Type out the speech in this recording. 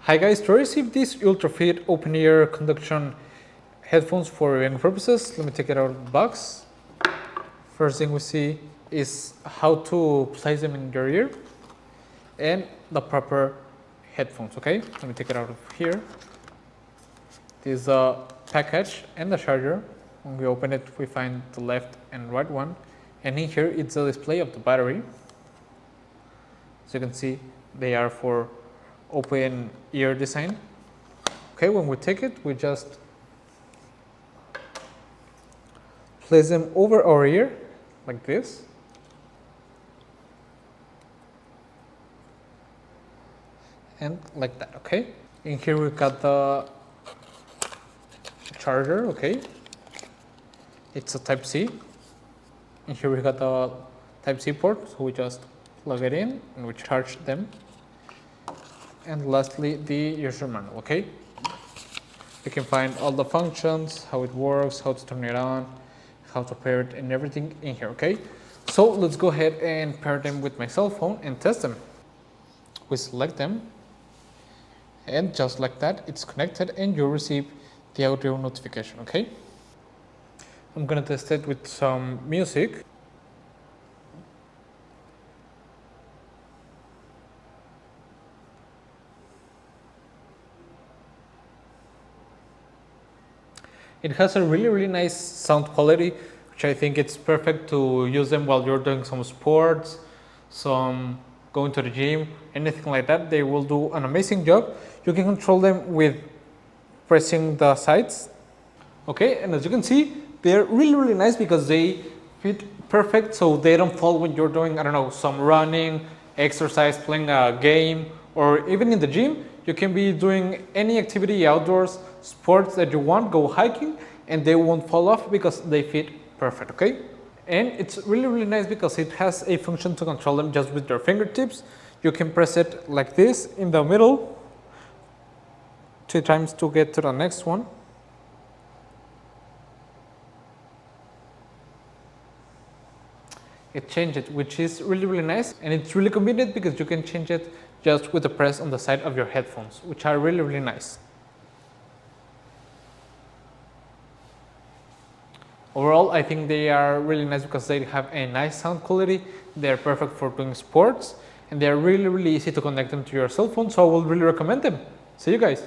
Hi guys, to receive these Ultrafit open ear conduction headphones for viewing purposes, let me take it out of the box. First thing we see is how to place them in your ear and the proper headphones, okay? Let me take it out of here. This is the package and the charger. When we open it, we find the left and right one. And in here, it's a display of the battery. As you can see, they are for open ear design. Okay, when we take it, we just place them over our ear like this. And like that, okay? In here we got the charger, okay? It's a type C. In here we got the type C port, so we just plug it in and we charge them. And lastly, the user manual, okay? You can find all the functions, how it works, how to turn it on, how to pair it, and everything in here, okay? So let's go ahead and pair them with my cell phone and test them. We select them, and just like that, it's connected and you'll receive the audio notification, okay? I'm gonna test it with some music. It has a really nice sound quality, which I think it's perfect to use them while you're doing some sports, some going to the gym, anything like that. They will do an amazing job. You can control them with pressing the sides. Okay, and as you can see, they're really nice because they fit perfect so they don't fall when you're doing, I don't know, some running, exercise, playing a game, or even in the gym. You can be doing any activity outdoors, sports that you want, go hiking, and they won't fall off because they fit perfect, okay? And it's really nice because it has a function to control them just with your fingertips. You can press it like this in the middle 2 times to get to the next one. It changed it, which is really nice, and it's really convenient because you can change it just with a press on the side of your headphones, which are really nice. Overall, I think they are really nice because they have a nice sound quality. They're perfect for doing sports, and they're really easy to connect them to your cell phone, so I will really recommend them. See you guys.